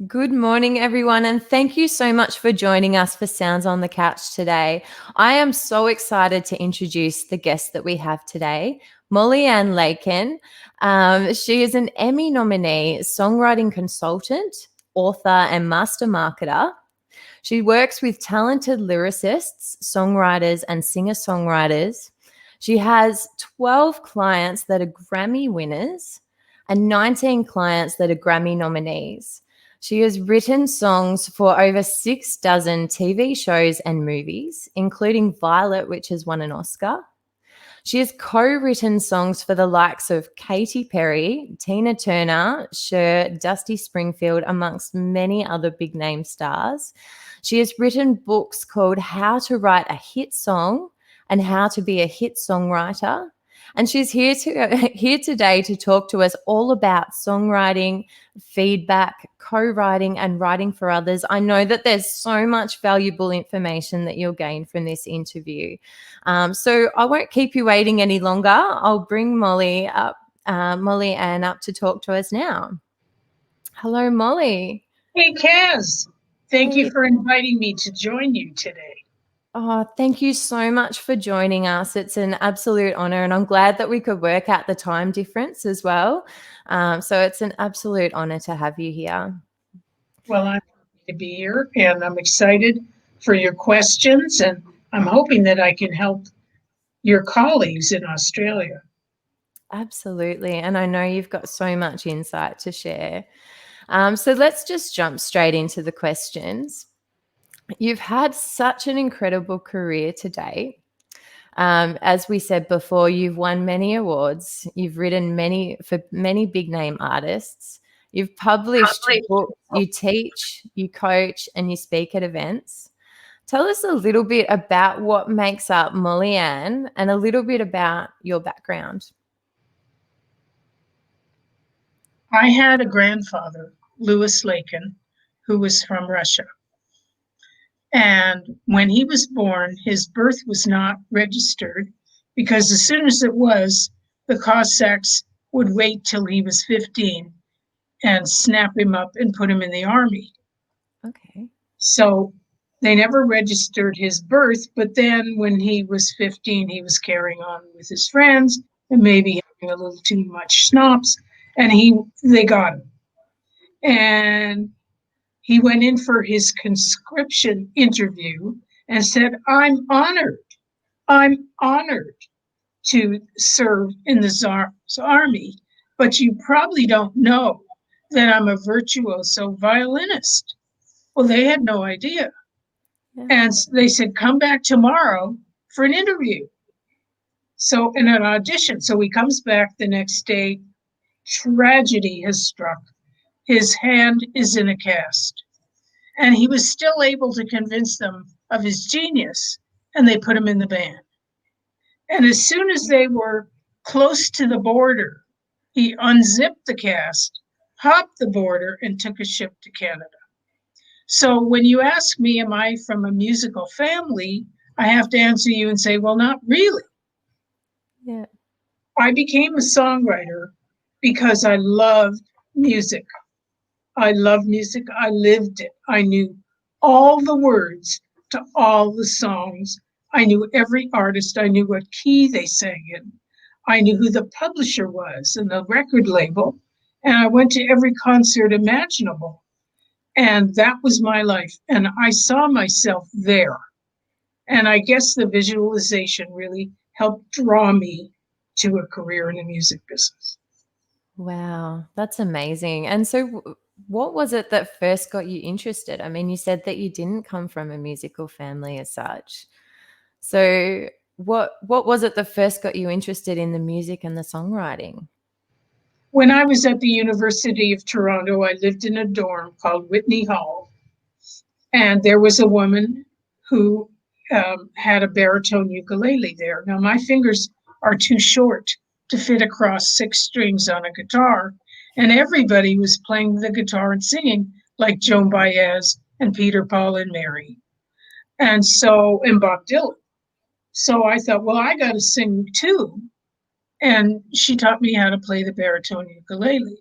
Good morning, everyone, and thank you so much for joining us for Sounds on the Couch today. I am so excited to introduce the guest that we have today, Ann Leikin. She is an Emmy nominee songwriting consultant, author, and master marketer. She works with talented lyricists, songwriters, and singer-songwriters. She has 12 clients that are Grammy winners and 19 clients that are Grammy nominees. She has written songs for over 6 dozen TV shows and movies, including Violet, which has won an Oscar. She has co-written songs for the likes of Katy Perry, Tina Turner, Cher, Dusty Springfield, amongst many other big name stars. She has written books called How to Write a Hit Song and How to Be a Hit Songwriter. And she's here today to talk to us all about songwriting, feedback, co-writing, and writing for others. I know that there's so much valuable information that you'll gain from this interview. So I won't keep you waiting any longer. I'll bring Molly Ann up to talk to us now. Hello, Molly. Hey, Kaz. Thank you for inviting me to join you today. Oh, thank you so much for joining us. It's an absolute honor, and I'm glad that we could work out the time difference as well. So it's an absolute honor to have you here. Well, I'm happy to be here, and I'm excited for your questions, and I'm hoping that I can help your colleagues in Australia. Absolutely, and I know you've got so much insight to share. So let's just jump straight into the questions. You've had such an incredible career to date. As we said before, you've won many awards. You've written for many big name artists. You've published books. You teach, you coach, and you speak at events. Tell us a little bit about what makes up Molly Ann and a little bit about your background. I had a grandfather, Louis Leikin, who was from Russia. And when he was born, his birth was not registered because as soon as it was, the Cossacks would wait till he was 15 and snap him up and put him in the army. Okay. So they never registered his birth, but then when he was 15, he was carrying on with his friends and maybe having a little too much schnapps, and they got him. And he went in for his conscription interview and said, I'm honored to serve in the Tsar's army, but you probably don't know that I'm a virtuoso violinist. Well, they had no idea. Yeah. And they said, come back tomorrow for an interview. So, in an audition. So he comes back the next day. Tragedy has struck. His hand is in a cast. And he was still able to convince them of his genius, and they put him in the band. And as soon as they were close to the border, he unzipped the cast, hopped the border, and took a ship to Canada. So when you ask me, am I from a musical family? I have to answer you and say, well, not really. Yeah. I became a songwriter because I loved music. I loved music. I lived it. I knew all the words to all the songs. I knew every artist. I knew what key they sang in. I knew who the publisher was and the record label. And I went to every concert imaginable. And that was my life. And I saw myself there. And I guess the visualization really helped draw me to a career in the music business. Wow, that's amazing. And so what was it that first got you interested? I mean, you said that you didn't come from a musical family as such. So what was it that first got you interested in the music and the songwriting? When I was at the University of Toronto, I lived in a dorm called Whitney Hall. And there was a woman who had a baritone ukulele there. Now, my fingers are too short to fit across 6 strings on a guitar. And everybody was playing the guitar and singing like Joan Baez and Peter, Paul, and Mary. And Bob Dylan. So I thought, well, I got to sing too. And she taught me how to play the baritone ukulele.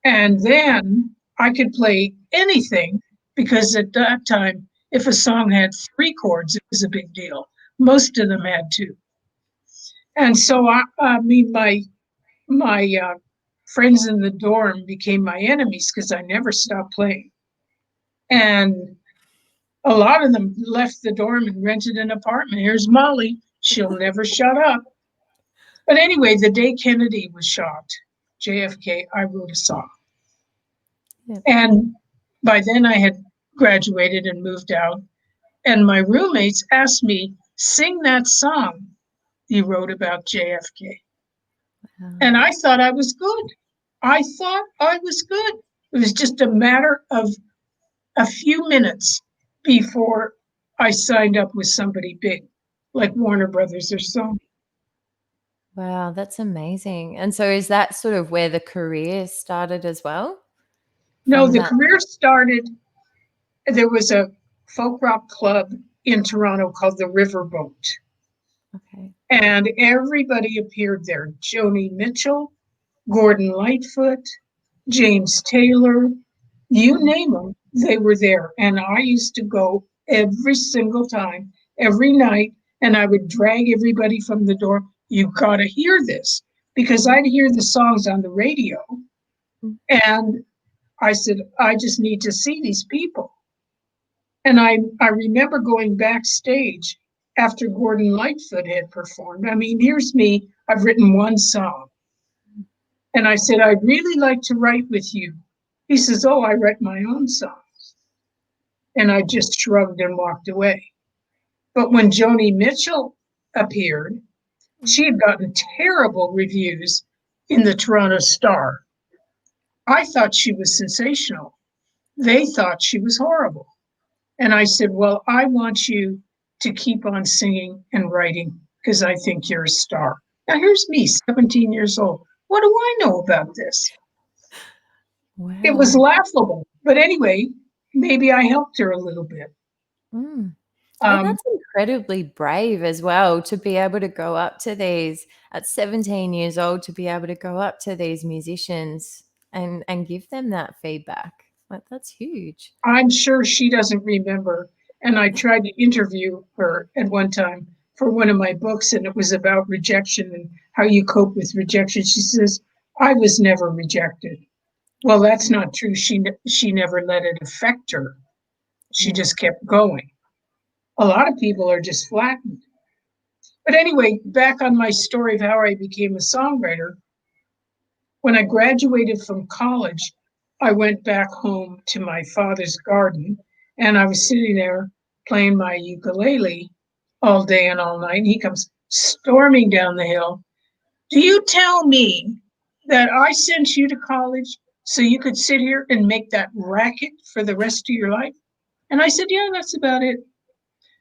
And then I could play anything because at that time, if a song had 3 chords, it was a big deal. Most of them had 2. And so my friends in the dorm became my enemies because I never stopped playing. And a lot of them left the dorm and rented an apartment. Here's Molly. She'll never shut up. But anyway, the day Kennedy was shot, JFK, I wrote a song. Yeah. And by then I had graduated and moved out. And my roommates asked me, sing that song you wrote about JFK. Wow. And I thought I was good. I thought I was good. It was just a matter of a few minutes before I signed up with somebody big, like Warner Brothers or Sony. Wow, that's amazing. And so is that sort of where the career started as well? No, From the that? career started, there was a folk rock club in Toronto called the Riverboat. Okay. And everybody appeared there. Joni Mitchell, Gordon Lightfoot, James Taylor, you name them, they were there. And I used to go every single time, every night, and I would drag everybody from the door. You got to hear this, because I'd hear the songs on the radio. And I said, I just need to see these people. And I remember going backstage after Gordon Lightfoot had performed. I mean, here's me, I've written one song. And I said, I'd really like to write with you. He says, oh, I write my own songs. And I just shrugged and walked away. But when Joni Mitchell appeared, she had gotten terrible reviews in the Toronto Star. I thought she was sensational. They thought she was horrible. And I said, well, I want you to keep on singing and writing because I think you're a star. Now, here's me, 17 years old. What do I know about this? Wow. It was laughable. But anyway, maybe I helped her a little bit. And that's incredibly brave as well, to be able to go up to these at 17 years old, to be able to go up to these musicians and give them that feedback. Like, that's huge. I'm sure she doesn't remember. And I tried to interview her at one time for one of my books, and it was about rejection and how you cope with rejection. She says, I was never rejected. Well, that's not true. She never let it affect her. She just kept going. A lot of people are just flattened. But anyway, back on my story of how I became a songwriter. When I graduated from college, I went back home to my father's garden, and I was sitting there playing my ukulele all day and all night. And he comes storming down the hill. Do you tell me that I sent you to college so you could sit here and make that racket for the rest of your life? And I said, yeah, that's about it.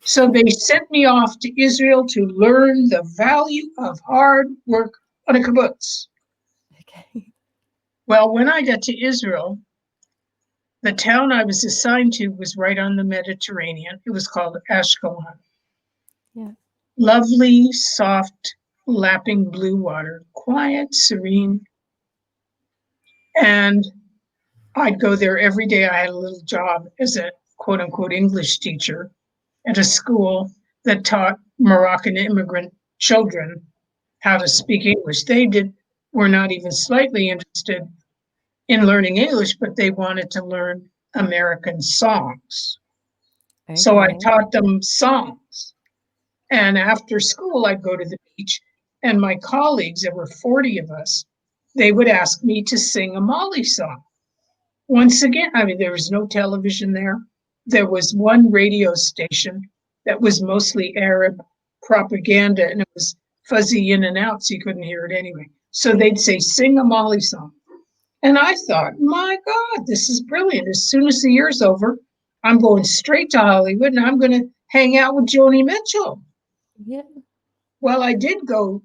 So they sent me off to Israel to learn the value of hard work on a kibbutz. Okay. Well, when I got to Israel, the town I was assigned to was right on the Mediterranean. It was called Ashkelon. Yeah. Lovely, soft, lapping blue water, quiet, serene. And I'd go there every day. I had a little job as a quote unquote English teacher at a school that taught Moroccan immigrant children how to speak English. They were not even slightly interested in learning English, but they wanted to learn American songs. Okay. So I taught them songs. And after school, I'd go to the beach, and my colleagues, there were 40 of us, they would ask me to sing a Mali song. Once again, I mean, there was no television there. There was one radio station that was mostly Arab propaganda, and it was fuzzy in and out, so you couldn't hear it anyway. So they'd say, sing a Mali song. And I thought, my God, this is brilliant. As soon as the year's over, I'm going straight to Hollywood and I'm going to hang out with Joni Mitchell. Yeah. Well, I did go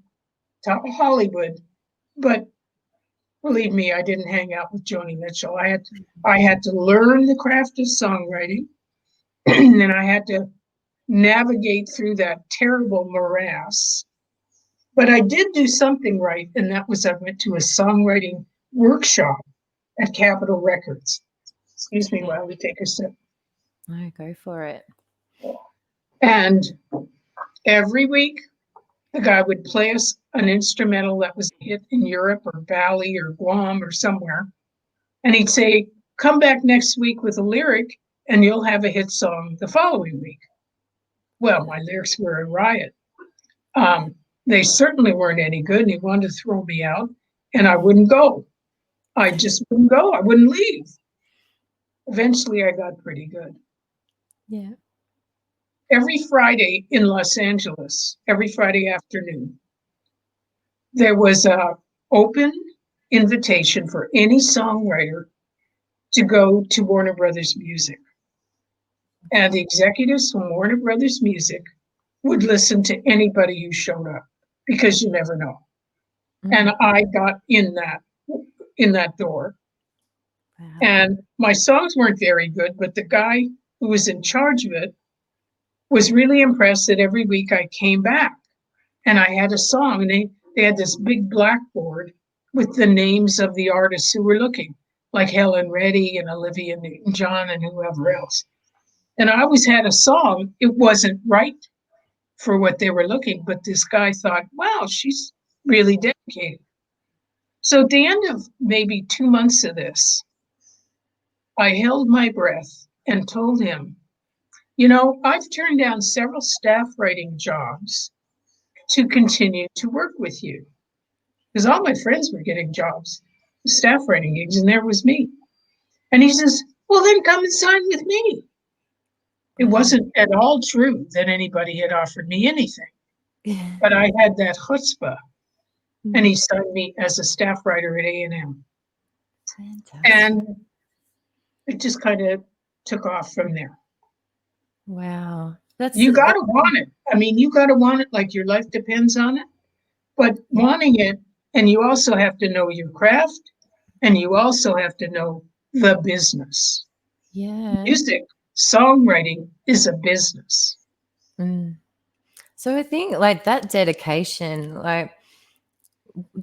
to Hollywood, but believe me, I didn't hang out with Joni Mitchell. I had to learn the craft of songwriting, and I had to navigate through that terrible morass. But I did do something right, and that was I went to a songwriting workshop at Capitol Records. Excuse me while we take a sip. No, go for it. And every week, the guy would play us an instrumental that was a hit in Europe or Bali or Guam or somewhere. And he'd say, come back next week with a lyric and you'll have a hit song the following week. Well, my lyrics were a riot. They certainly weren't any good, and he wanted to throw me out, and I wouldn't go. I just wouldn't go. I wouldn't leave. Eventually, I got pretty good. Yeah. Every Friday in Los Angeles, every Friday afternoon, there was an open invitation for any songwriter to go to Warner Brothers Music. And the executives from Warner Brothers Music would listen to anybody who showed up, because you never know. Mm-hmm. And I got in that door. Wow. And my songs weren't very good, but the guy who was in charge of it was really impressed that every week I came back and I had a song, and they had this big blackboard with the names of the artists who were looking, like Helen Reddy and Olivia Newton-John and whoever else. And I always had a song. It wasn't right for what they were looking, but this guy thought, wow, she's really dedicated. So at the end of maybe 2 months of this, I held my breath and told him, you know, I've turned down several staff writing jobs to continue to work with you, because all my friends were getting jobs, staff writing gigs, and there was me. And he says, well, then come and sign with me. It wasn't at all true that anybody had offered me anything, but I had that chutzpah, and he signed me as a staff writer at A&M. Fantastic. And it just kind of took off from there. Wow. You got to want it. I mean, you got to want it like your life depends on it, but wanting it, and you also have to know your craft, and you also have to know the business. Yeah. Music, songwriting is a business. So I think like that dedication, like,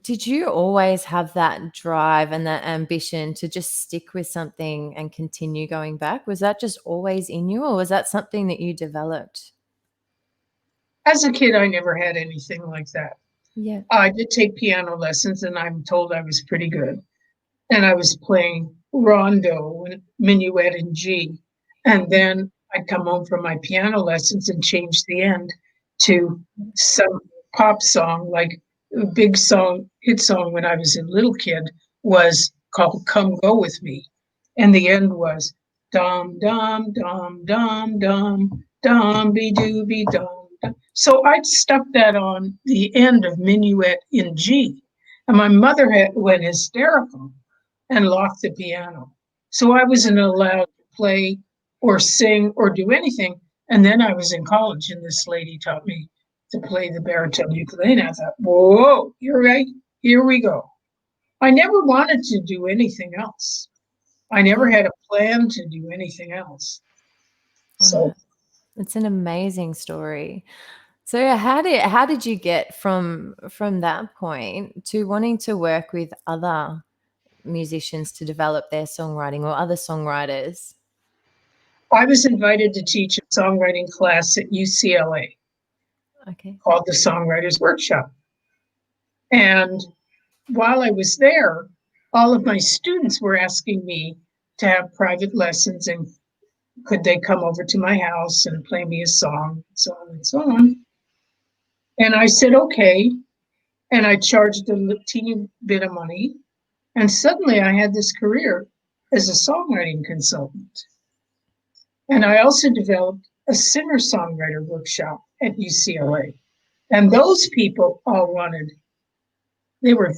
did you always have that drive and that ambition to just stick with something and continue going back? Was that just always in you, or was that something that you developed? As a kid, I never had anything like that. Yeah. I did take piano lessons, and I'm told I was pretty good. And I was playing rondo and minuet in G. And then I'd come home from my piano lessons and change the end to some pop song, like a big song, hit song when I was a little kid was called Come Go With Me. And the end was dum, dum, dum, dum, dum, dum, be dooby dum. So I'd stuck that on the end of minuet in G. And my mother went hysterical and locked the piano. So I wasn't allowed to play or sing or do anything. And then I was in college, and this lady taught me to play the baritone ukulele. I thought, whoa, you're right. Here we go. I never wanted to do anything else. I never had a plan to do anything else. So it's an amazing story. So how did you get from that point to wanting to work with other musicians to develop their songwriting, or other songwriters? I was invited to teach a songwriting class at UCLA. Okay. Called the Songwriters Workshop. And while I was there, all of my students were asking me to have private lessons, and could they come over to my house and play me a song, so on and so on. And I said, okay. And I charged a teeny bit of money. And suddenly I had this career as a songwriting consultant. And I also developed a singer-songwriter workshop at UCLA. And those people all they were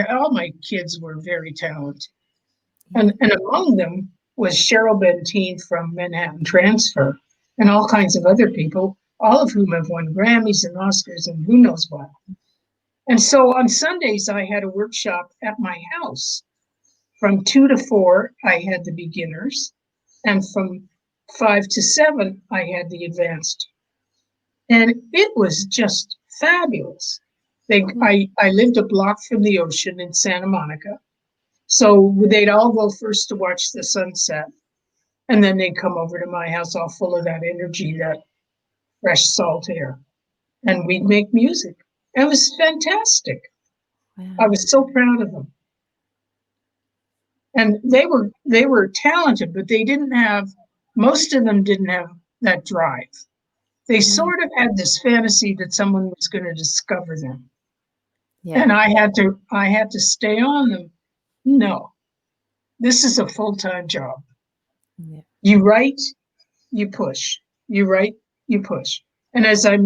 all my kids were very talented. And among them was Cheryl Benteen from Manhattan Transfer, and all kinds of other people, all of whom have won Grammys and Oscars and who knows what. And so on Sundays, I had a workshop at my house. From 2 to 4, I had the beginners, and from 5 to 7, I had the advanced. And it was just fabulous. I lived a block from the ocean in Santa Monica. So they'd all go first to watch the sunset, And then they'd come over to my house all full of that energy, that fresh salt air. And we'd make music. It was fantastic. Wow. I was so proud of them. And they were talented, but they didn't have, most of them didn't have that drive. They sort of had this fantasy that someone was going to discover them. Yeah. And I had to stay on them. No, this is a full-time job. Yeah. You write, you push. You write, you push. And as I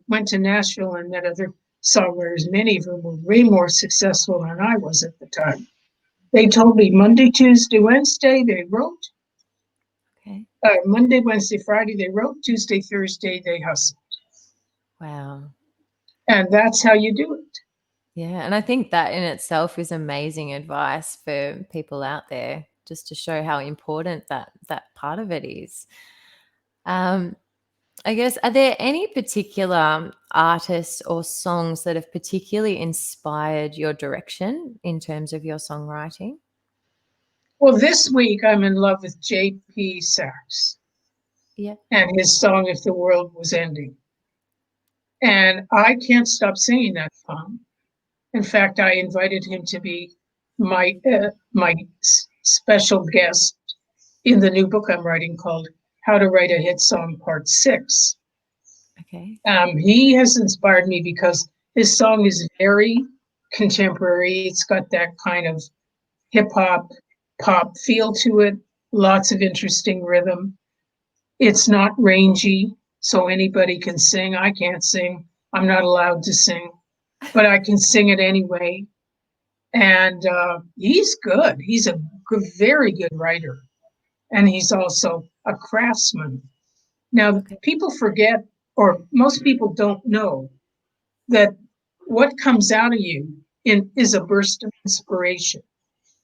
went to Nashville and met other songwriters, many of them were way more successful than I was at the time. They told me Monday, Tuesday, Wednesday, they wrote. Okay. Monday, Wednesday, Friday, they wrote. Tuesday, Thursday, they hustled. Wow. And that's how you do it. Yeah. And I think that in itself is amazing advice for people out there, just to show how important that part of it is. I guess, are there any particular artists or songs that have particularly inspired your direction in terms of your songwriting? Well, this week I'm in love with J.P. Sachs Yeah. and his song "If the World Was Ending," and I can't stop singing that song. In fact, I invited him to be my special guest in the new book I'm writing called "How to Write a Hit Song Part 6." Okay. He has inspired me because his song is very contemporary. It's got that kind of hip hop, pop feel to it, lots of interesting rhythm. It's not rangy, so anybody can sing. I can't sing. I'm not allowed to sing, but I can sing it anyway. And he's good. He's a very good writer. And he's also a craftsman. Now, people forget, or most people don't know, that what comes out of you is a burst of inspiration.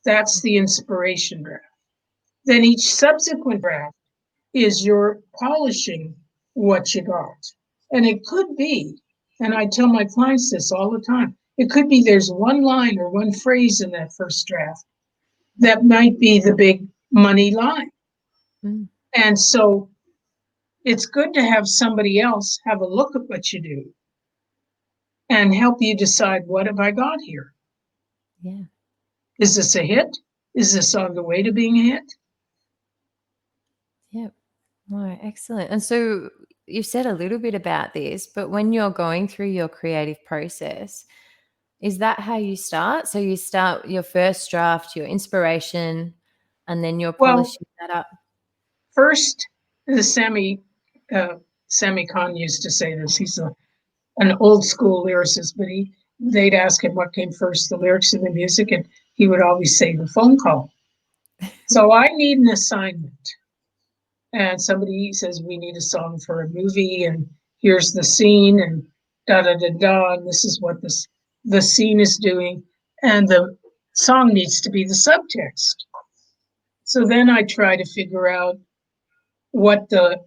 That's the inspiration draft. Then each subsequent draft is your polishing what you got. And it could be, and I tell my clients this all the time, it could be there's one line or one phrase in that first draft that might be the big money line. Mm. And so it's good to have somebody else have a look at what you do and help you decide, what have I got here? Yeah. Is this a hit? Is this on the way to being a hit? Yep. Oh, excellent. And so you said a little bit about this, but when you're going through your creative process, is that how you start? So you start your first draft, your inspiration, and then you're Well, polishing that up. first, the Sammy Kahn used to say this. He's an old school lyricist, but they'd ask him what came first, the lyrics or the music, and he would always say the phone call. So I need an assignment. And somebody says, we need a song for a movie, and here's the scene, and da da da da, and this is what the scene is doing, and the song needs to be the subtext. So then I try to figure out what the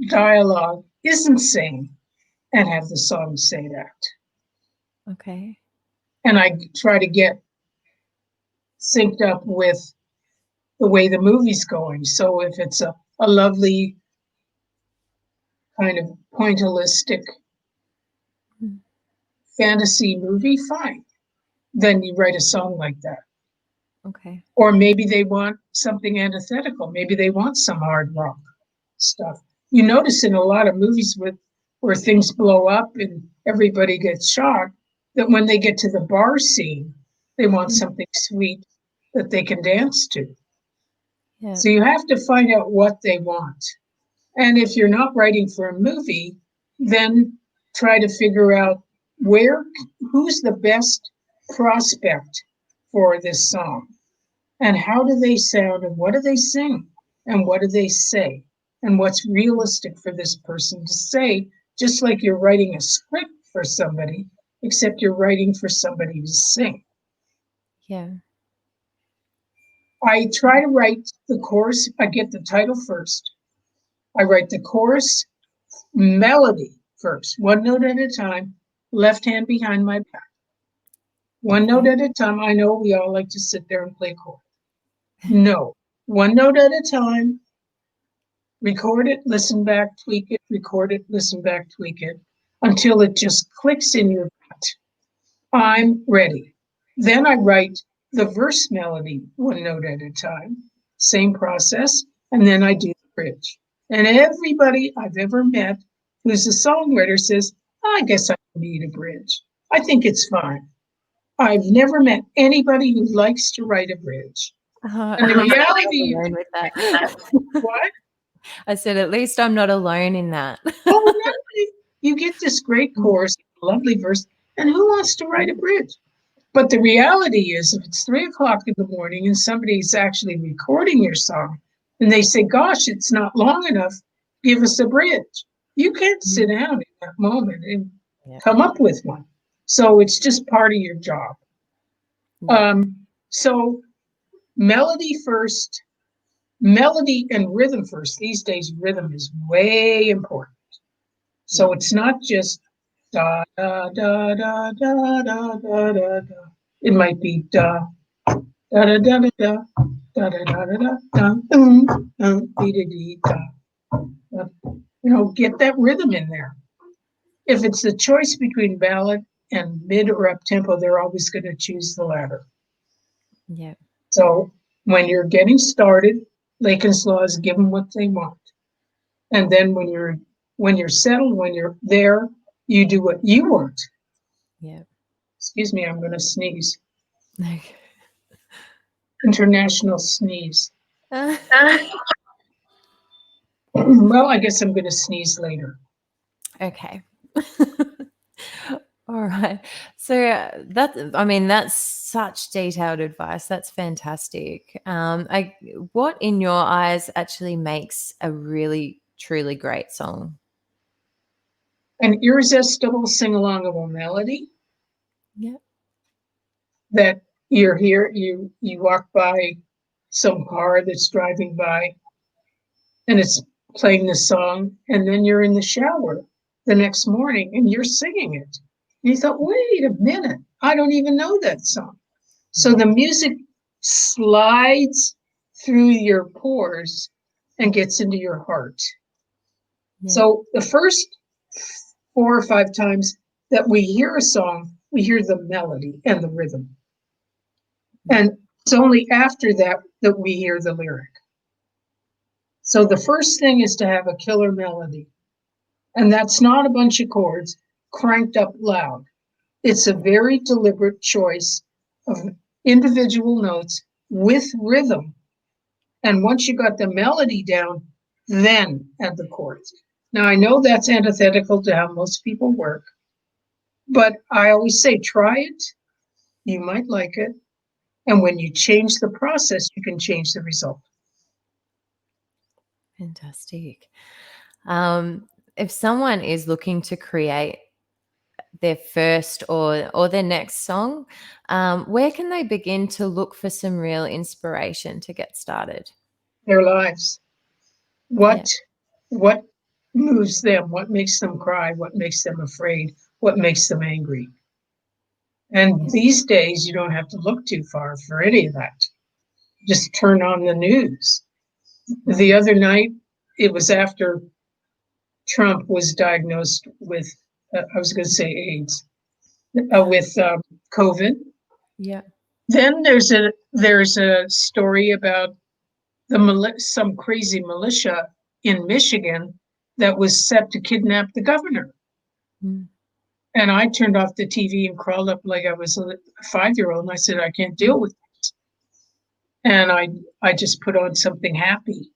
dialogue isn't saying and have the song say that. Okay. And I try to get synced up with the way the movie's going. So if it's a lovely kind of pointillistic fantasy movie, fine. Then you write a song like that. Okay. Or maybe they want something antithetical. Maybe they want some hard rock stuff. You notice in a lot of movies where things blow up and everybody gets shocked, that when they get to the bar scene, they want something sweet that they can dance to. Yeah. So you have to find out what they want. And if you're not writing for a movie, then try to figure out who's the best prospect for this song, and how do they sound, and what do they sing, and what do they say, and what's realistic for this person to say, just like you're writing a script for somebody, except you're writing for somebody to sing. Yeah. I try to write the chorus. I get the title first. I write the chorus melody first, one note at a time, left hand behind my back. One note at a time. I know we all like to sit there and play chords. No, one note at a time, record it, listen back, tweak it, record it, listen back, tweak it, until it just clicks in your gut. I'm ready. Then I write the verse melody one note at a time, same process, and then I do the bridge. And everybody I've ever met who's a songwriter says, I guess I don't need a bridge. I think it's fine. I've never met anybody who likes to write a bridge. And the reality alone with that. what? I said, at least I'm not alone in that. Oh, no, you get this great chorus, lovely verse, and who wants to write a bridge? But the reality is, if it's 3:00 in the morning and somebody's actually recording your song, and they say, "Gosh, it's not long enough. Give us a bridge." You can't sit down in that moment and come up with one. So it's just part of your job. So melody first, melody and rhythm first. These days, rhythm is way important. So it's not just da da da da da da da da da. It might be da da da da da da da da da da da da dee da. Get that rhythm in there. If it's a choice between ballad and mid or up tempo, they're always going to choose the latter. Yeah. So when you're getting started, Leikin's laws give them what they want, and then when you're settled, when you're there, you do what you want. Yeah. Excuse me, I'm going to sneeze. Okay. International sneeze. Well, I guess I'm going to sneeze later. Okay. All right. So that's such detailed advice. That's fantastic. What in your eyes actually makes a really, truly great song? An irresistible sing-alongable melody. Yeah. That you're here, you walk by some car that's driving by, and it's playing the song, and then you're in the shower the next morning and you're singing it. And you thought, wait a minute, I don't even know that song. So the music slides through your pores and gets into your heart. Yeah. So the first 4 or 5 times that we hear a song, we hear the melody and the rhythm. And it's only after that that we hear the lyric. So the first thing is to have a killer melody. And that's not a bunch of chords cranked up loud. It's a very deliberate choice of individual notes with rhythm. And once you got the melody down, then add the chords. Now, I know that's antithetical to how most people work, but I always say, try it. You might like it. And when you change the process, you can change the result. Fantastic. If someone is looking to create their first or their next song, where can they begin to look for some real inspiration to get started? Their lives. What moves them? What makes them cry? What makes them afraid? What makes them angry? And these days, you don't have to look too far for any of that. Just turn on the news. The other night, it was after Trump was diagnosed with, I was going to say AIDS, with COVID. Yeah. Then there's a story about some crazy militia in Michigan that was set to kidnap the governor. Mm. And I turned off the TV and crawled up like I was a 5-year-old, and I said, I can't deal with this. And I just put on something happy.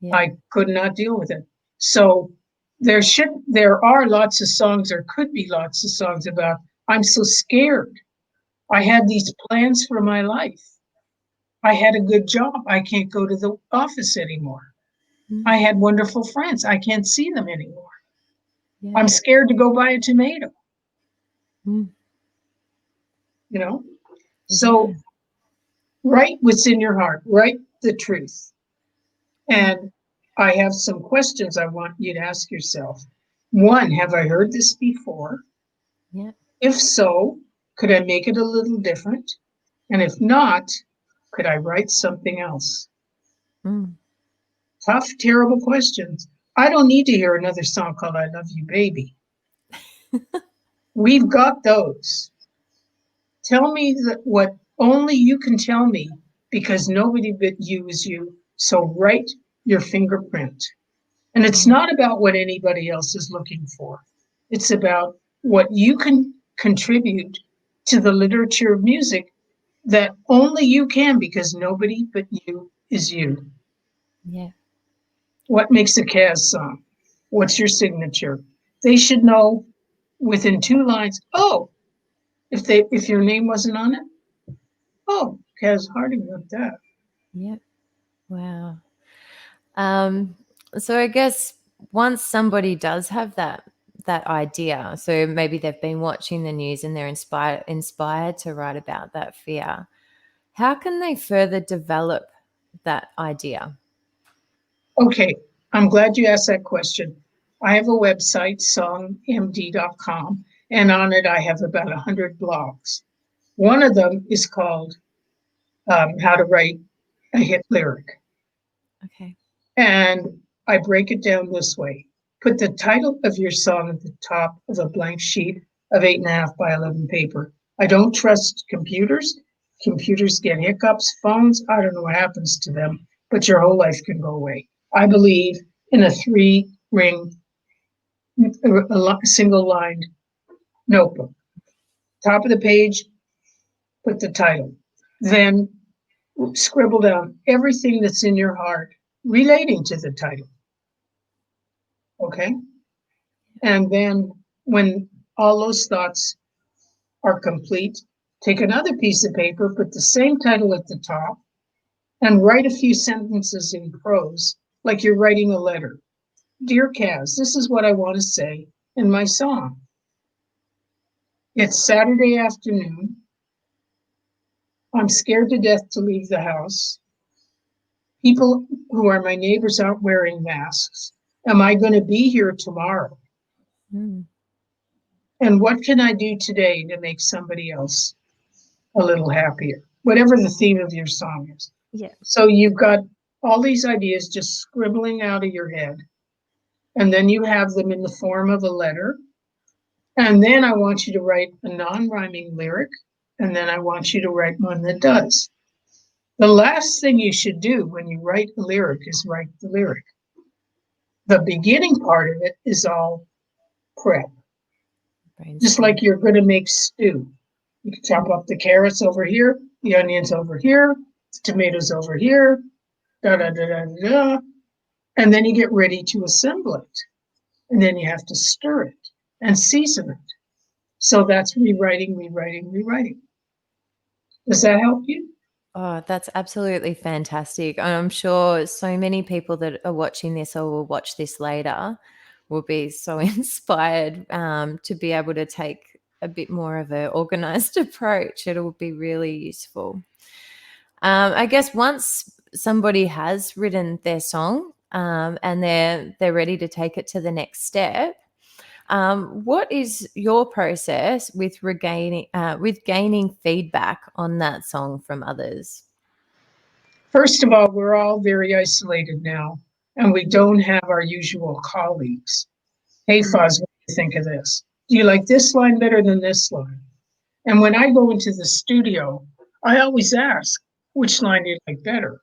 Yeah. I could not deal with it. So there are lots of songs, or could be lots of songs about, I'm so scared. I had these plans for my life. I had a good job. I can't go to the office anymore. I had wonderful friends. I can't see them anymore. Yeah. I'm scared to go buy a tomato. So write what's in your heart, write the truth. And I have some questions I want you to ask yourself. 1, have I heard this before? Yeah. If so, could I make it a little different? And if not, could I write something else? Tough, terrible questions. I don't need to hear another song called I Love You, Baby. We've got those. Tell me what only you can tell me, because nobody but you is you. So write your fingerprint. And it's not about what anybody else is looking for. It's about what you can contribute to the literature of music that only you can, because nobody but you is you. Yeah. What makes a Kaz song? What's your signature? They should know within 2 lines. Oh, if your name wasn't on it, oh, Kaz Harding wrote that. Yeah. Wow. So I guess once somebody does have that idea, so maybe they've been watching the news and they're inspired to write about that fear, how can they further develop that idea? Okay, I'm glad you asked that question. I have a website, songmd.com, and on it I have about 100 blogs. One of them is called How to Write a Hit Lyric. Okay. And I break it down this way. Put the title of your song at the top of a blank sheet of 8.5 by 11 paper. I don't trust computers. Computers get hiccups. Phones, I don't know what happens to them, but your whole life can go away. I believe in a 3-ring, single-lined notebook. Top of the page, put the title. Then scribble down everything that's in your heart relating to the title. Okay? And then when all those thoughts are complete, take another piece of paper, put the same title at the top, and write a few sentences in prose, like you're writing a letter. Dear Kaz, this is what I want to say in my song. It's Saturday afternoon. I'm scared to death to leave the house. People who are my neighbors aren't wearing masks. Am I going to be here tomorrow? Mm. And what can I do today to make somebody else a little happier? Whatever the theme of your song is. Yeah. So you've got all these ideas just scribbling out of your head. And then you have them in the form of a letter. And then I want you to write a non-rhyming lyric. And then I want you to write one that does. The last thing you should do when you write a lyric is write the lyric. The beginning part of it is all prep. Just like you're going to make stew. You can chop up the carrots over here, the onions over here, the tomatoes over here, da da da da da. And then you get ready to assemble it. And then you have to stir it and season it. So that's rewriting, rewriting, rewriting. Does that help you? Oh, that's absolutely fantastic. And I'm sure so many people that are watching this or will watch this later will be so inspired to be able to take a bit more of an organized approach. It'll be really useful. I guess once somebody has written their song and they're ready to take it to the next step, what is your process with gaining feedback on that song from others? First of all, we're all very isolated now, and we don't have our usual colleagues. Hey, Fuzz, what do you think of this? Do you like this line better than this line? And when I go into the studio, I always ask, which line do you like better?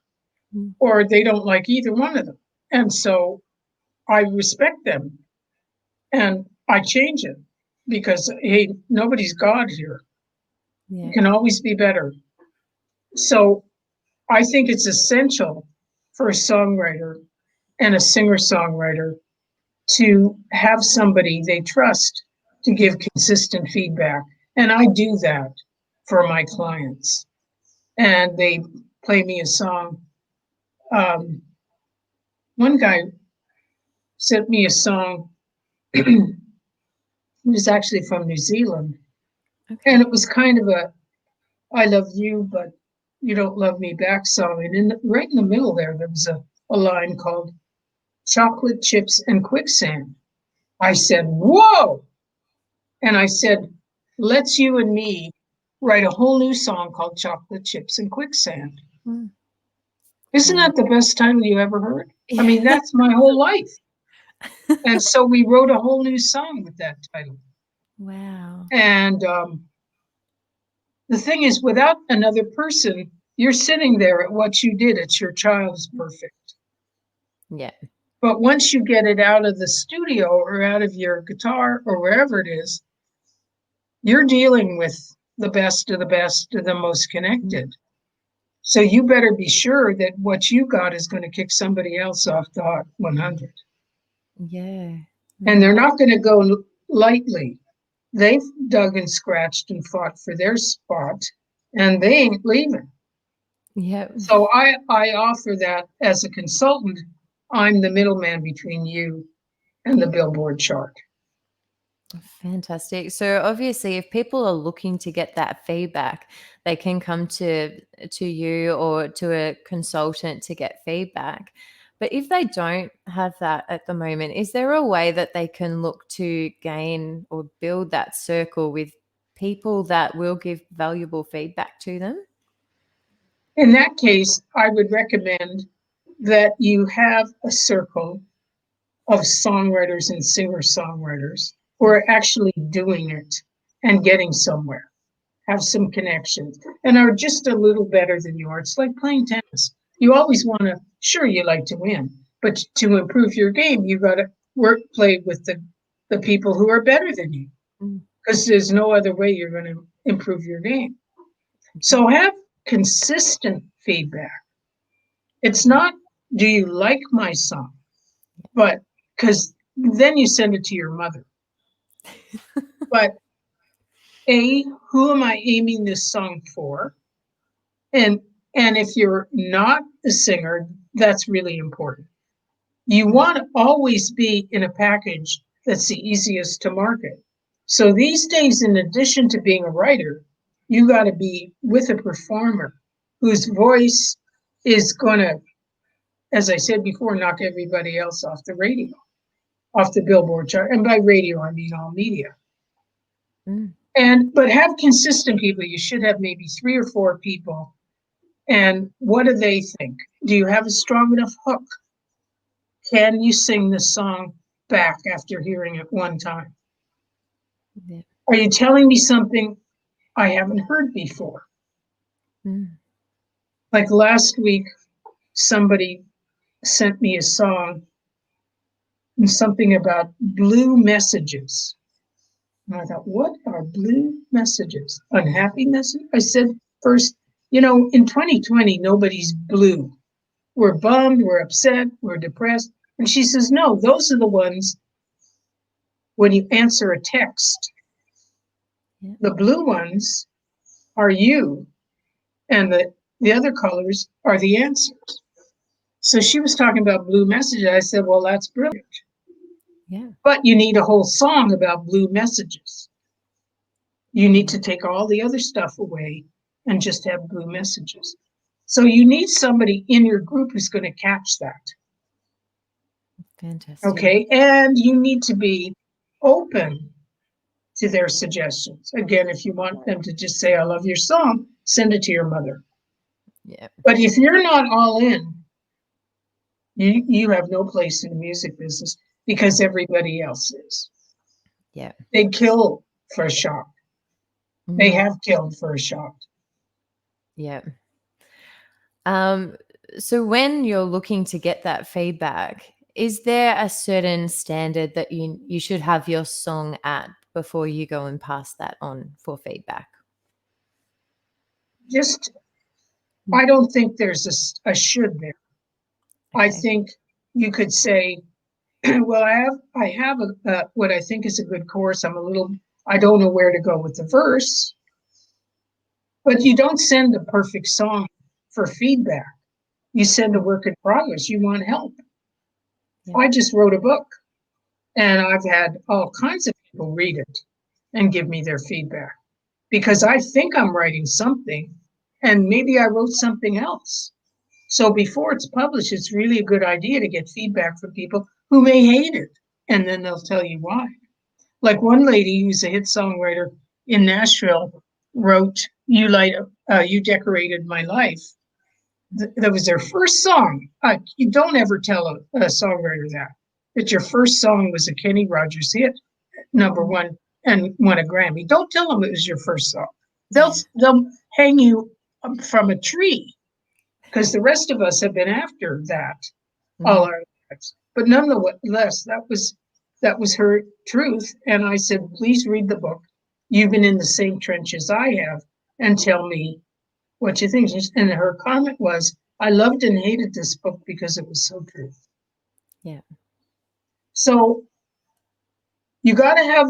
Or they don't like either one of them. And so I respect them and I change it because, hey, nobody's God here. Yeah. It can always be better. So I think it's essential for a songwriter and a singer-songwriter to have somebody they trust to give consistent feedback. And I do that for my clients. And they play me a song. One guy sent me a song. It was actually from New Zealand. Okay. And it was kind of a I love you, but you don't love me back song. And right in the middle there was a line called Chocolate Chips and Quicksand. I said, whoa. And I said, let's you and me write a whole new song called Chocolate Chips and Quicksand. Mm. Isn't Yeah. that the best title you ever heard? I mean, that's my whole life. And so we wrote a whole new song with that title. Wow. And the thing is, without another person, you're sitting there at what you did. It's your child is perfect. Yeah. But once you get it out of the studio or out of your guitar or wherever it is, you're dealing with the best of the most connected. So you better be sure that what you got is going to kick somebody else off the Hot 100. Yeah. And they're No. not going to go lightly. They've dug and scratched and fought for their spot, and they ain't leaving. Yeah. So I offer that as a consultant. I'm the middleman between you and the Billboard chart. Fantastic. So obviously, if people are looking to get that feedback, they can come to you or to a consultant to get feedback. But if they don't have that at the moment, is there a way that they can look to gain or build that circle with people that will give valuable feedback to them? In that case, I would recommend that you have a circle of songwriters and singer-songwriters who are actually doing it and getting somewhere, have some connections, and are just a little better than you are. It's like playing tennis. You always want to, sure, you like to win, but to improve your game, you've got to play with the people who are better than you, because there's no other way you're going to improve your game. So have consistent feedback. It's not, do you like my song? But because then you send it to your mother. But who am I aiming this song for? And if you're not a singer, that's really important. You want to always be in a package that's the easiest to market. So these days, in addition to being a writer, you got to be with a performer whose voice is going to, as I said before, knock everybody else off the radio, off the Billboard chart. And by radio, I mean all media. But have consistent people. You should have maybe 3 or 4 people. And what do they think? Do you have a strong enough hook? Can you sing the song back after hearing it one time? Yeah. Are you telling me something I haven't heard before? Like last week, somebody sent me a song and something about blue messages. And I thought, what are blue messages? Unhappy messages? I said, first, in 2020, nobody's blue. We're bummed, we're upset, we're depressed. And she says, no, those are the ones when you answer a text. Yeah. The blue ones are you, and the other colors are the answers. So she was talking about blue messages. I said, well, that's brilliant. Yeah. But you need a whole song about blue messages. You need to take all the other stuff away and just have blue messages. So you need somebody in your group who's going to catch that. Fantastic. Okay. And you need to be open to their suggestions. Again, if you want them to just say, I love your song, send it to your mother. Yeah. But if you're not all in, you have no place in the music business because everybody else is. Yeah. They kill for a shot. They have killed for a shot. Yeah. So when you're looking to get that feedback, is there a certain standard that you should have your song at before you go and pass that on for feedback? I don't think there's a should there. Okay. I think you could say, well, I have what I think is a good chorus. I don't know where to go with the verse. But you don't send a perfect song for feedback. You send a work in progress. You want help. Yeah. I just wrote a book, and I've had all kinds of people read it and give me their feedback because I think I'm writing something, and maybe I wrote something else. So before it's published, it's really a good idea to get feedback from people who may hate it, and then they'll tell you why. Like one lady who's a hit songwriter in Nashville wrote, You Decorated My Life. that was their first song. You don't ever tell a songwriter that your first song was a Kenny Rogers hit, #1, and won a Grammy. Don't tell them it was your first song. They'll hang you from a tree, because the rest of us have been after that all our lives. But nonetheless, that was her truth. And I said, please read the book. You've been in the same trenches I have, and tell me what you think. And her comment was, I loved and hated this book because it was so true. Yeah. So you got to have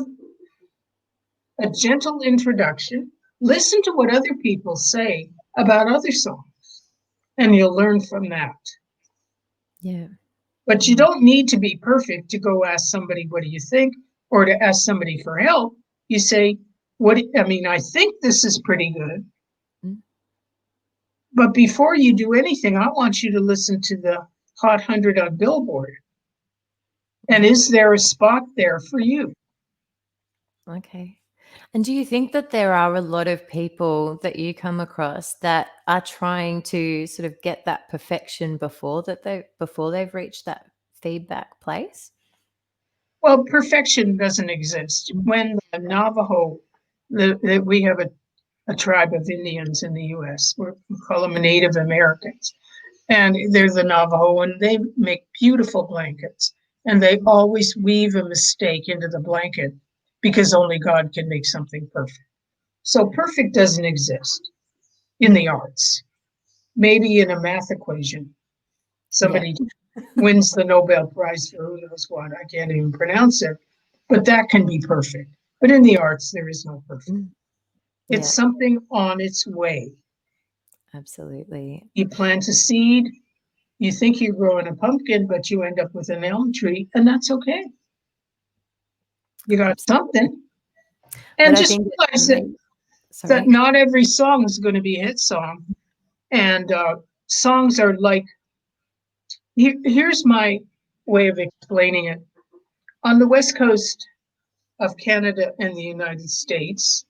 a gentle introduction. Listen to what other people say about other songs, and you'll learn from that. Yeah. But you don't need to be perfect to go ask somebody, what do you think? Or to ask somebody for help. You say, I think this is pretty good. But before you do anything, I want you to listen to the Hot 100 on Billboard. And is there a spot there for you? Okay. And do you think that there are a lot of people that you come across that are trying to sort of get that perfection before they've reached that feedback place? Well, perfection doesn't exist. When the Navajo, we have a tribe of Indians in the U.S. We call them Native Americans. And they're the Navajo, and they make beautiful blankets. And they always weave a mistake into the blanket, because only God can make something perfect. So perfect doesn't exist in the arts. Maybe in a math equation, somebody wins the Nobel Prize for who knows what. I can't even pronounce it, but that can be perfect. But in the arts, there is no perfect. It's something on its way. Absolutely. You plant a seed, you think you're growing a pumpkin, but you end up with an elm tree, and that's okay. You got something. And just realize that not every song is going to be a hit song. And songs are like, here's my way of explaining it. On the west coast of Canada and the United States,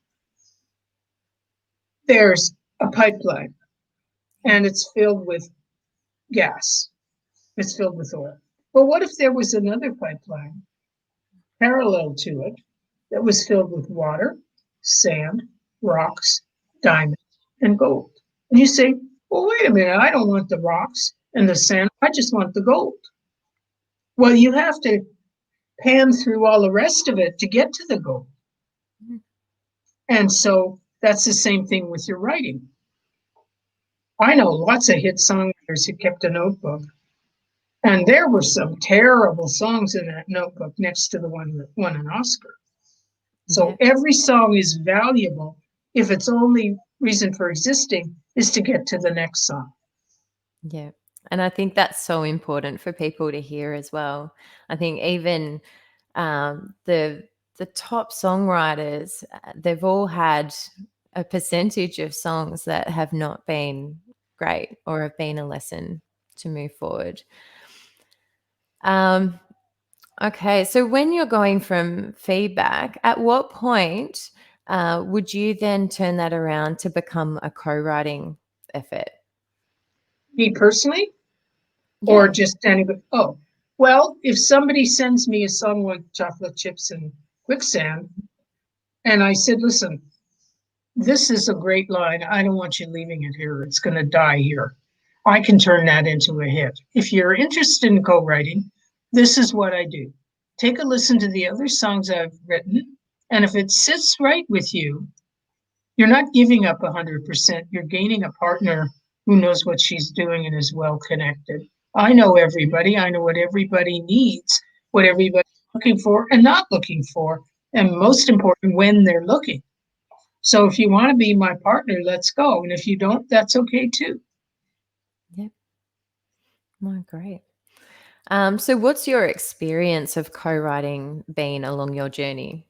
there's a pipeline, and it's filled with gas. It's filled with oil. But what if there was another pipeline parallel to it that was filled with water, sand, rocks, diamonds, and gold? And you say, well, wait a minute, I don't want the rocks and the sand, I just want the gold. Well, you have to pan through all the rest of it to get to the gold. And so that's the same thing with your writing. I know lots of hit songwriters who kept a notebook, and there were some terrible songs in that notebook next to the one that won an Oscar. So every song is valuable if its only reason for existing is to get to the next song. Yeah. And I think that's so important for people to hear as well. I think even the top songwriters, they've all had a percentage of songs that have not been great or have been a lesson to move forward. Okay, so when you're going from feedback, at what point would you then turn that around to become a co-writing effort? Me personally? Or just anybody? Oh, well, if somebody sends me a song like Chocolate Chips and Quicksand, and I said, listen, this is a great line. I don't want you leaving it here. It's going to die here. I can turn that into a hit. If you're interested in co-writing, this is what I do. Take a listen to the other songs I've written, and if it sits right with you, you're not giving up 100%. You're gaining a partner who knows what she's doing and is well connected. I know everybody. I know what everybody needs, what everybody's looking for and not looking for, and most important, when they're looking. So if you want to be my partner, let's go. And if you don't, that's okay too. Yeah. Oh, great. So what's your experience of co-writing been along your journey?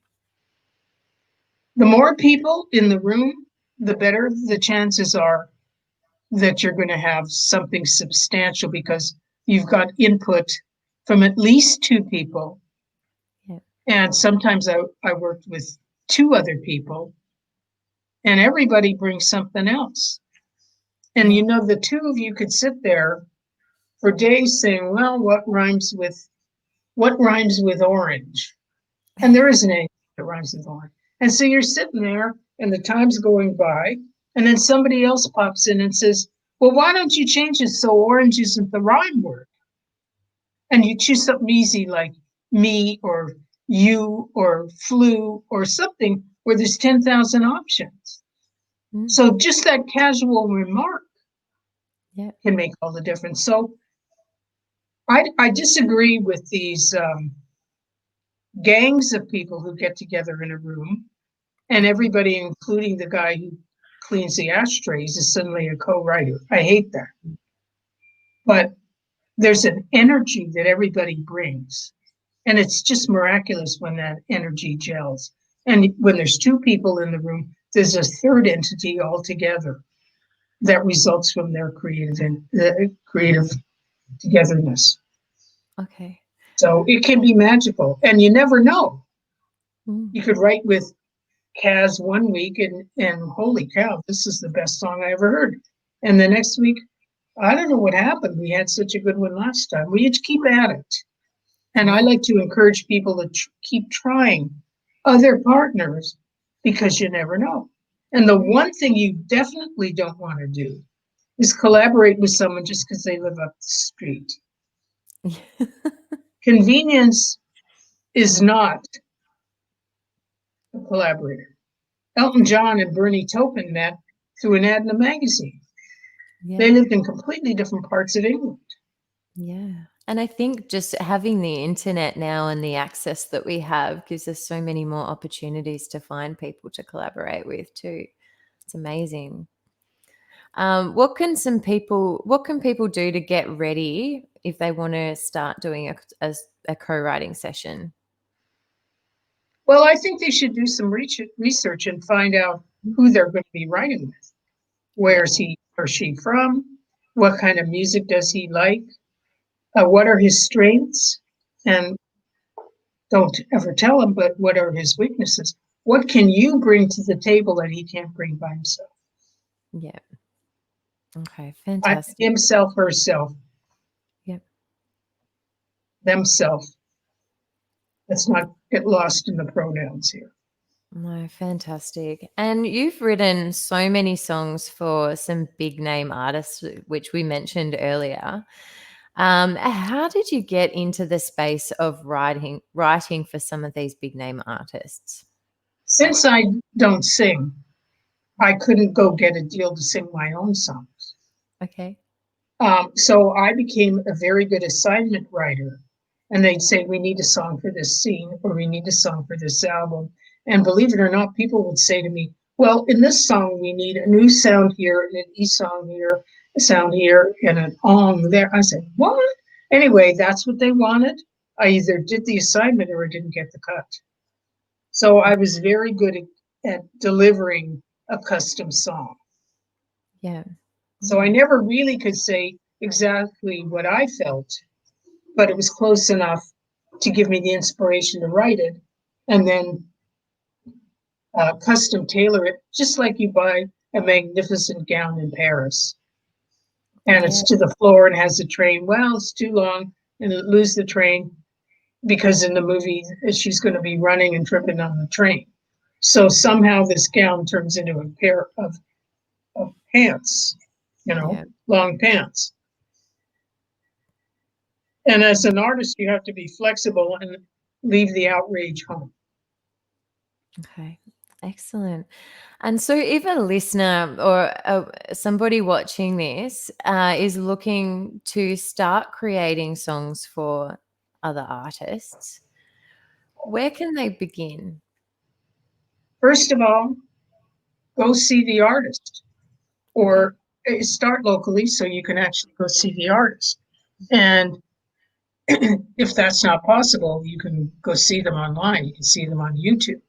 The more people in the room, the better the chances are that you're going to have something substantial, because you've got input from at least two people. Yeah. And sometimes I worked with two other people, and everybody brings something else. And you know, the two of you could sit there for days saying, well, what rhymes with orange? And there isn't anything that rhymes with orange. And so you're sitting there and the time's going by, and then somebody else pops in and says, well, why don't you change it so orange isn't the rhyme word? And you choose something easy like me or you or flu or something where there's 10,000 options. So just that casual remark can make all the difference. So I disagree with these gangs of people who get together in a room and everybody, including the guy who cleans the ashtrays, is suddenly a co-writer. I hate that. But there's an energy that everybody brings. And it's just miraculous when that energy gels. And when there's two people in the room, there's a third entity altogether that results from their creative togetherness. Okay. So it can be magical, and you never know. You could write with Kaz one week and holy cow, this is the best song I ever heard. And the next week, I don't know what happened. We had such a good one last time. We just keep at it. And I like to encourage people to keep trying other partners because you never know. And the one thing you definitely don't want to do is collaborate with someone just because they live up the street. Convenience is not a collaborator. Elton John and Bernie Taupin met through an ad in a magazine. They lived in completely different parts of England. Yeah. And I think just having the internet now and the access that we have gives us so many more opportunities to find people to collaborate with too. It's amazing. What can people do to get ready if they want to start doing a co-writing session? Well, I think they should do some research and find out who they're going to be writing with. Where is he or she from? What kind of music does he like? What are his strengths? And don't ever tell him, but what are his weaknesses? What can you bring to the table that he can't bring by himself? Yeah. Okay, fantastic. Himself, herself. Yep. Themself. Let's not get lost in the pronouns here. No, fantastic. And you've written so many songs for some big name artists, which we mentioned earlier. How did you get into the space of writing for some of these big name artists? Since I don't sing, I couldn't go get a deal to sing my own songs. Okay. So I became a very good assignment writer. And they'd say, we need a song for this scene, or we need a song for this album. And believe it or not, people would say to me, well, in this song, we need a new sound here, and an E song here, a sound here, and an ong there. I said, what? Anyway, that's what they wanted. I either did the assignment or I didn't get the cut. So I was very good at delivering a custom song. Yeah. So I never really could say exactly what I felt, but it was close enough to give me the inspiration to write it and then custom tailor it, just like you buy a magnificent gown in Paris. And it's to the floor and has a train. Well, it's too long and lose the train because in the movie she's going to be running and tripping on the train. So somehow this gown turns into a pair of pants, long pants. And as an artist, you have to be flexible and leave the outrage home. Okay, excellent. And so if a listener or somebody watching this is looking to start creating songs for other artists, where can they begin? First of all, go see the artist or start locally so you can actually go see the artist. And if that's not possible, you can go see them online. You can see them on YouTube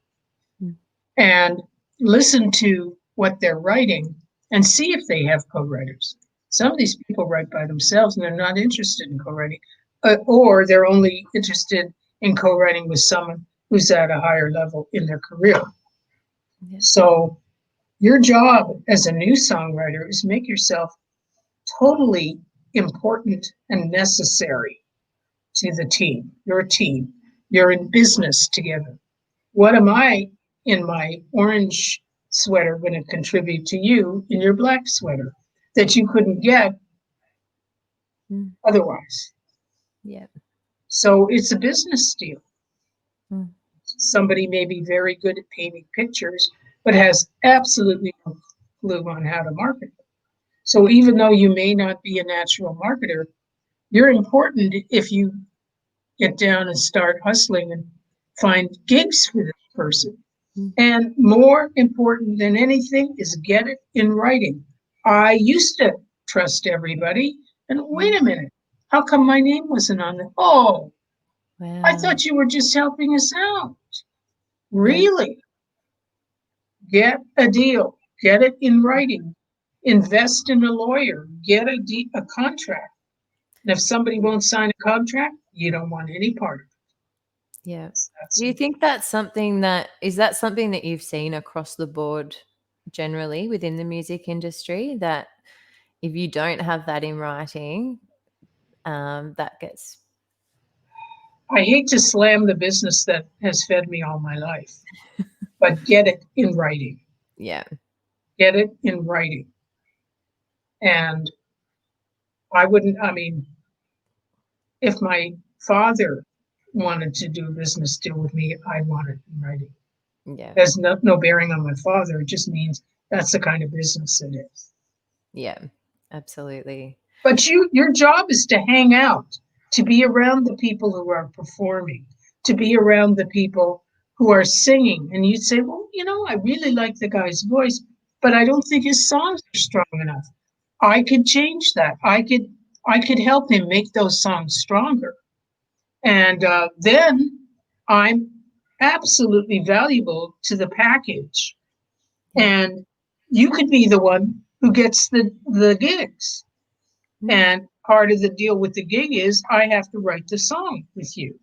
and listen to what they're writing and see if they have co-writers. Some of these people write by themselves and they're not interested in co-writing, or they're only interested in co-writing with someone who's at a higher level in their career. So Your job as a new songwriter is make yourself totally important and necessary to the team. You're a team. You're in business together. What am I in my orange sweater going to contribute to you in your black sweater that you couldn't get otherwise? Yeah. So it's a business deal. Mm. Somebody may be very good at painting pictures, but has absolutely no clue on how to market them. So even though you may not be a natural marketer, you're important if you get down and start hustling and find gigs for this person. Mm. And more important than anything is get it in writing. I used to trust everybody, and wait a minute, how come my name wasn't on it? Oh, I Wow. thought you were just helping us out. Yeah. Really? Get a deal, get it in writing, invest in a lawyer, get a contract. And if somebody won't sign a contract, you don't want any part of it. Yeah. That's Do you it. think that's something that is that something that you've seen across the board generally within the music industry, that if you don't have that in writing, that gets I hate to slam the business that has fed me all my life, but get it in writing. yeah. Get it in writing. And I mean, if my father wanted to do a business deal with me, I'd want it in writing. Yeah. It has no bearing on my father. It just means that's the kind of business it is. Yeah. Absolutely. But your job is to hang out, to be around the people who are performing, to be around the people who are singing. And you'd say, well, I really like the guy's voice, but I don't think his songs are strong enough. I could change that. I could help him make those songs stronger. And then I'm absolutely valuable to the package. And you could be the one who gets the gigs. And part of the deal with the gig is I have to write the song with you.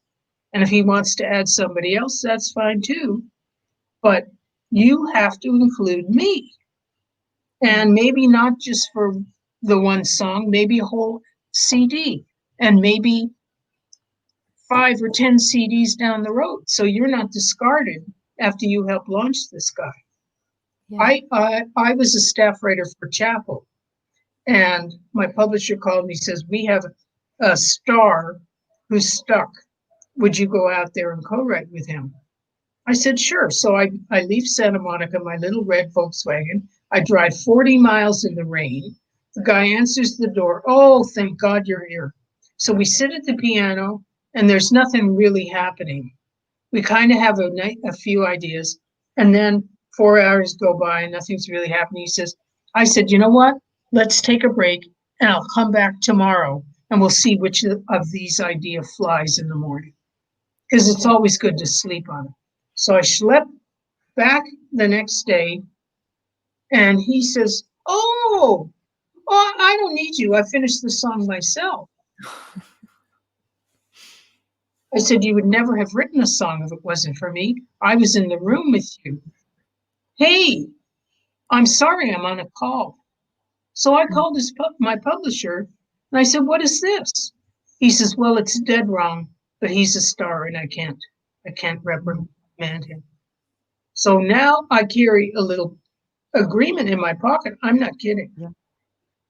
And if he wants to add somebody else, that's fine too. But you have to include me. And maybe not just for the one song, maybe a whole CD, and maybe 5 or 10 CDs down the road. So you're not discarded after you help launch this guy. Yeah. I was a staff writer for Chapel, and my publisher called me, says, we have a star who's stuck. Would you go out there and co-write with him? I said, sure. So I leave Santa Monica, my little red Volkswagen. I drive 40 miles in the rain. The guy answers the door. Oh, thank God you're here. So we sit at the piano, and there's nothing really happening. We kind of have a few ideas, and then 4 hours go by and nothing's really happening. I said, you know what? Let's take a break, and I'll come back tomorrow, and we'll see which of these idea flies in the morning, because it's always good to sleep on it. So I slept back the next day, and he says, oh, I don't need you. I finished the song myself. I said, you would never have written a song if it wasn't for me. I was in the room with you. Hey, I'm sorry, I'm on a call. So I called my publisher, and I said, what is this? He says, well, it's dead wrong, but he's a star, and I can't reprimand him. So now I carry a little agreement in my pocket. I'm not kidding. Yeah.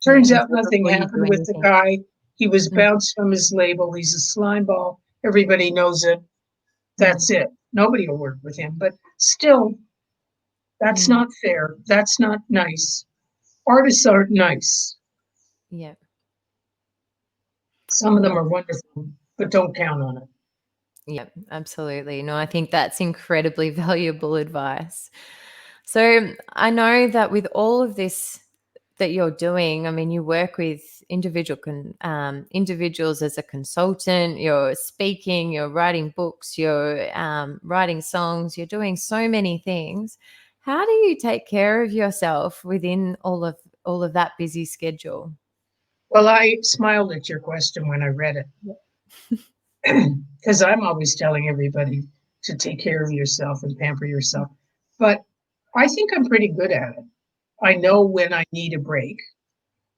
Turns Yeah. out nothing Before you do happened with the anything. guy. He was bounced from his label. He's a slime ball. Everybody knows it. That's it. Nobody will work with him. But still, that's not fair. That's not nice. Artists aren't nice. Yeah. Some of them No. are wonderful, but don't count on it. Yeah, absolutely. No, I think that's incredibly valuable advice. So I know that with all of this that you're doing, I mean, you work with individuals as a consultant, you're speaking, you're writing books, you're writing songs, you're doing so many things. How do you take care of yourself within all of that busy schedule? Well, I smiled at your question when I read it because I'm always telling everybody to take care of yourself and pamper yourself. But I think I'm pretty good at it. I know when I need a break.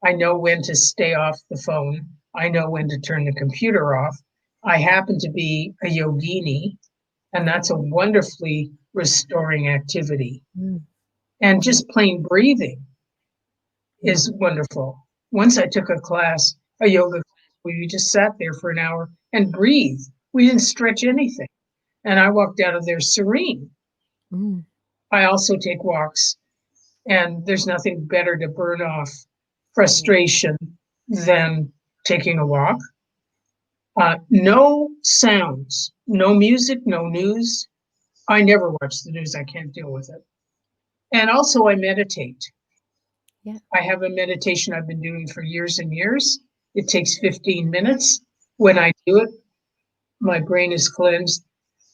I know when to stay off the phone. I know when to turn the computer off. I happen to be a yogini, and that's a wonderfully restoring activity. Mm. And just plain breathing is wonderful. Once I took a class, a yoga class, where we just sat there for an hour and breathed. We didn't stretch anything. And I walked out of there serene. Mm. I also take walks, and there's nothing better to burn off frustration than taking a walk. No sounds, no music, no news. I never watch the news. I can't deal with it. And also, I meditate. Yeah. I have a meditation I've been doing for years and years. It takes 15 minutes. When I do it, my brain is cleansed.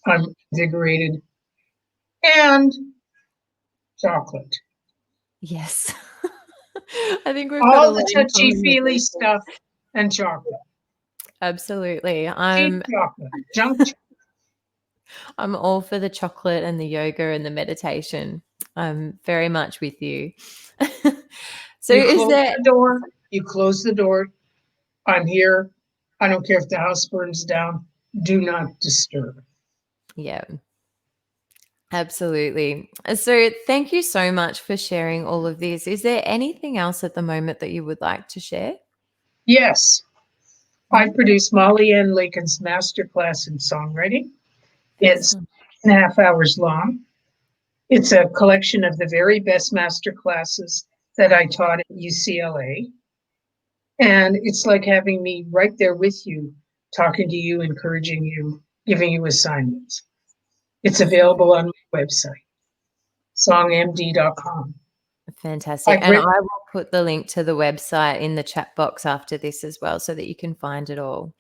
I'm invigorated. And chocolate. Yes. I think we've got a All the lot in touchy common with feely these things. stuff and chocolate. Absolutely. Cheap chocolate. Junk chocolate. I'm all for the chocolate and the yoga and the meditation. I'm very much with you. So You is close there the door. You close the door. I'm here. I don't care if the house burns down. Do not disturb. yeah. Absolutely. So thank you so much for sharing all of this. Is there anything else at the moment that you would like to share? Yes, I produced Ann Leikin's masterclass in songwriting. It's Excellent. 2.5 hours long. It's a collection of the very best master classes that I taught at UCLA. And it's like having me right there with you, talking to you, encouraging you, giving you assignments. It's available on my website, songmd.com. Fantastic. I've And written, I will put the link to the website in the chat box after this as well so that you can find it all.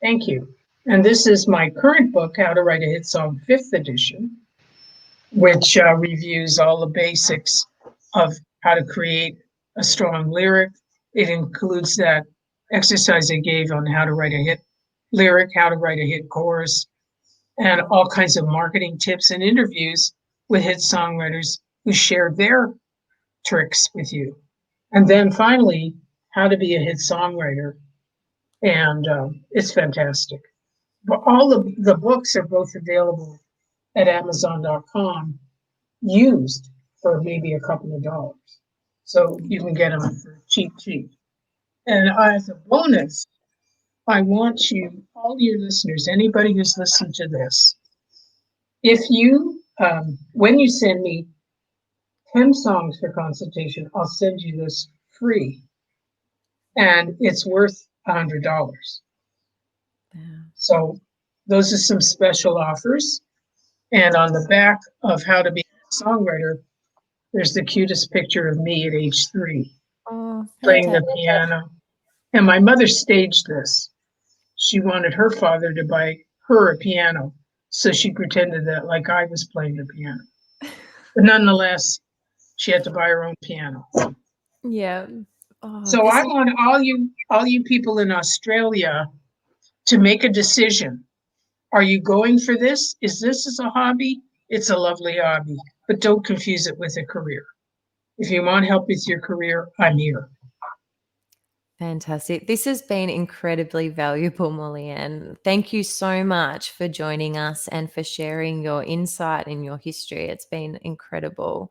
thank you. And this is my current book, How to Write a Hit Song, 5th edition, which reviews all the basics of how to create a strong lyric. It includes that exercise I gave on how to write a hit lyric, how to write a hit chorus, and all kinds of marketing tips and interviews with hit songwriters who share their tricks with you. And then finally, how to be a hit songwriter. And it's fantastic. But all of the books are both available at Amazon.com, used for maybe a couple of dollars. So you can get them for cheap, cheap. And as a bonus, I want you, all your listeners, anybody who's listened to this, if you, when you send me 10 songs for consultation, I'll send you this free. And it's worth $100. Yeah. So those are some special offers. And on the back of How to Be a Songwriter, there's the cutest picture of me at age 3 Oh, playing the fantastic. piano. And my mother staged this. She wanted her father to buy her a piano. So she pretended that like I was playing the piano. But nonetheless, she had to buy her own piano. Yeah. Oh, So this I is want all you people in Australia to make a decision. Are you going for this? Is this as a hobby? It's a lovely hobby, but don't confuse it with a career. If you want help with your career, I'm here. fantastic. This has been incredibly valuable, Molly Ann. Thank you so much for joining us and for sharing your insight and your history. It's been incredible.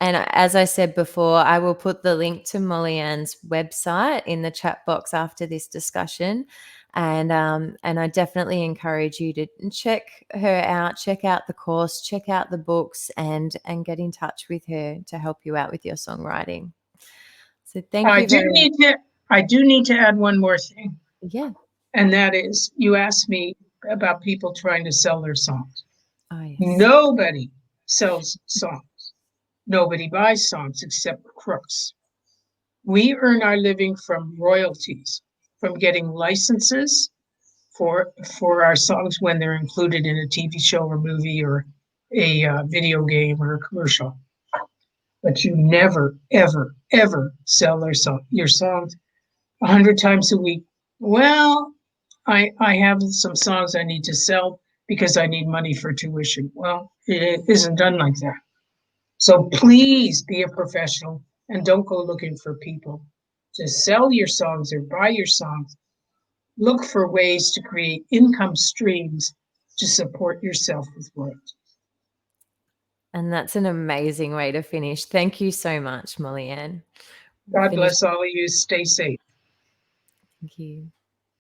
And as I said before, I will put the link to Molly Ann's website in the chat box after this discussion. And I definitely encourage you to check her out, check out the course, check out the books, and get in touch with her to help you out with your songwriting. So thank I you do very much. need to add one more thing, Yeah. and that is you asked me about people trying to sell their songs. Oh, yes. Nobody sells songs. Nobody buys songs except crooks. We earn our living from royalties, from getting licenses for our songs when they're included in a TV show or movie or a video game or a commercial. But you never, ever, ever sell your songs 100 times a week. Well, I have some songs I need to sell because I need money for tuition. Well, it isn't done like that. So please be a professional and don't go looking for people. Just sell your songs or buy your songs. Look for ways to create income streams to support yourself with work. And that's an amazing way to finish. Thank you so much, Molly Ann. God bless all of you. Stay safe. Thank you.